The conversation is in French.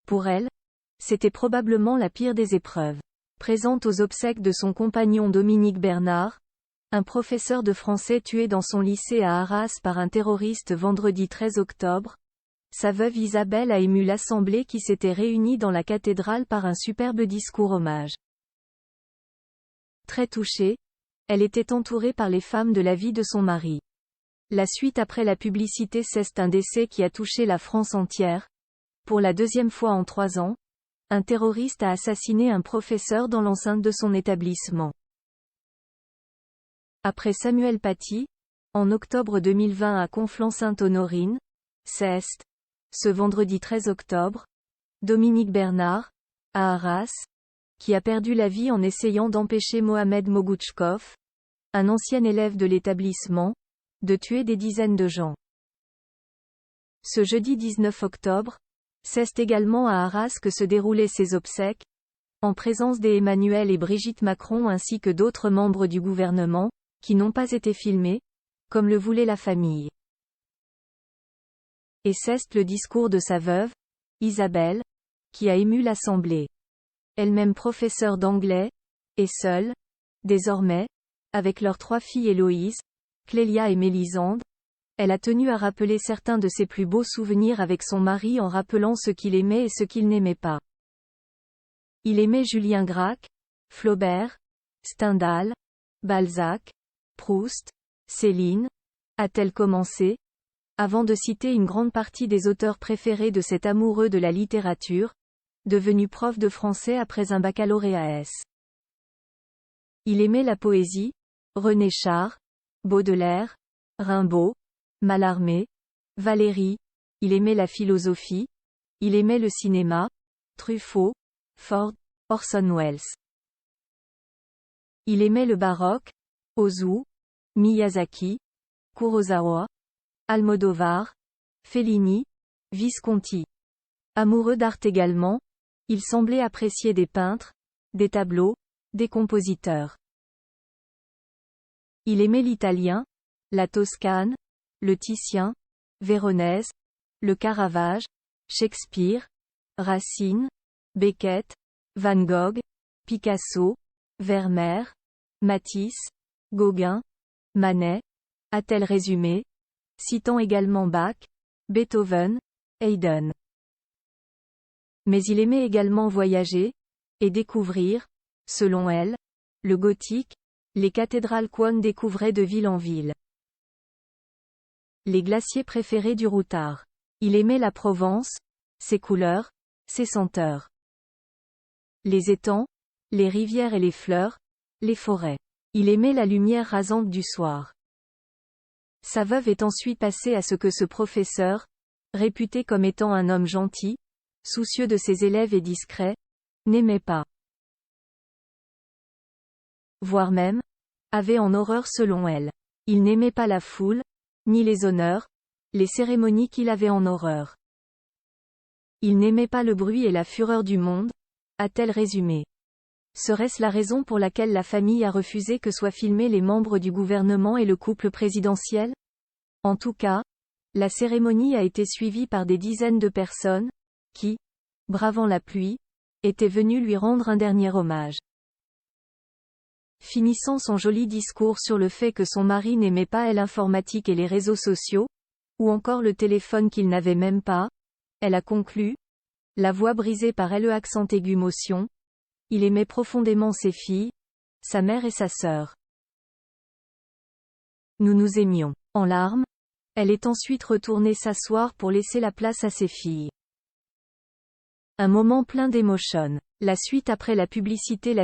Pour elle, c'était probablement la pire des épreuves. Présente aux obsèques de son compagnon Dominique Bernard, un professeur de français tué dans son lycée à Arras par un terroriste vendredi 13 octobre, sa veuve Isabelle a ému l'assemblée qui s'était réunie dans la cathédrale par un superbe discours hommage. Très touchée, elle était entourée par les femmes de la vie de son mari. La suite après la publicité, c'est un décès qui a touché la France entière. Pour la deuxième fois en 3 ans, un terroriste a assassiné un professeur dans l'enceinte de son établissement. Après Samuel Paty, en octobre 2020 à Conflans-Sainte-Honorine, Cest, ce vendredi 13 octobre, Dominique Bernard, à Arras, qui a perdu la vie en essayant d'empêcher Mohamed Mogoutchkov, un ancien élève de l'établissement, de tuer des dizaines de gens. Ce jeudi 19 octobre, c'est également à Arras que se déroulaient ses obsèques, en présence d'Emmanuel et Brigitte Macron ainsi que d'autres membres du gouvernement, qui n'ont pas été filmés, comme le voulait la famille. Et c'est le discours de sa veuve, Isabelle, qui a ému l'Assemblée. Elle-même professeure d'anglais, et seule, désormais, avec leurs 3 filles Héloïse, Clélia et Mélisande, elle a tenu à rappeler certains de ses plus beaux souvenirs avec son mari en rappelant ce qu'il aimait et ce qu'il n'aimait pas. Il aimait Julien Gracq, Flaubert, Stendhal, Balzac, Proust, Céline, a-t-elle commencé, avant de citer une grande partie des auteurs préférés de cet amoureux de la littérature, devenu prof de français après un baccalauréat S. Il aimait la poésie, René Char, Baudelaire, Rimbaud, Mallarmé, Valéry, il aimait la philosophie, il aimait le cinéma, Truffaut, Ford, Orson Welles. Il aimait le baroque, Ozu, Miyazaki, Kurosawa, Almodovar, Fellini, Visconti. Amoureux d'art également, il semblait apprécier des peintres, des tableaux, des compositeurs. Il aimait l'italien, la Toscane, le Titien, Véronèse, le Caravage, Shakespeare, Racine, Beckett, Van Gogh, Picasso, Vermeer, Matisse, Gauguin, Manet, a-t-elle résumé, citant également Bach, Beethoven, Haydn. Mais il aimait également voyager, et découvrir, selon elle, le gothique, les cathédrales qu'on découvrait de ville en ville. Les glaciers préférés du routard. Il aimait la Provence, ses couleurs, ses senteurs. Les étangs, les rivières et les fleurs, les forêts. Il aimait la lumière rasante du soir. Sa veuve est ensuite passée à ce que ce professeur, réputé comme étant un homme gentil, soucieux de ses élèves et discret, n'aimait pas. Voire même, avait en horreur selon elle. Il n'aimait pas la foule, ni les honneurs, les cérémonies qu'il avait en horreur. Il n'aimait pas le bruit et la fureur du monde, a-t-elle résumé. Serait-ce la raison pour laquelle la famille a refusé que soient filmés les membres du gouvernement et le couple présidentiel? En tout cas, la cérémonie a été suivie par des dizaines de personnes, qui, bravant la pluie, étaient venues lui rendre un dernier hommage. Finissant son joli discours sur le fait que son mari n'aimait pas l'informatique et les réseaux sociaux, ou encore le téléphone qu'il n'avait même pas, elle a conclu, la voix brisée par le accent aigu motion, il aimait profondément ses filles, sa mère et sa sœur. Nous nous aimions. En larmes, elle est ensuite retournée s'asseoir pour laisser la place à ses filles. Un moment plein d'émotion. La suite après la publicité.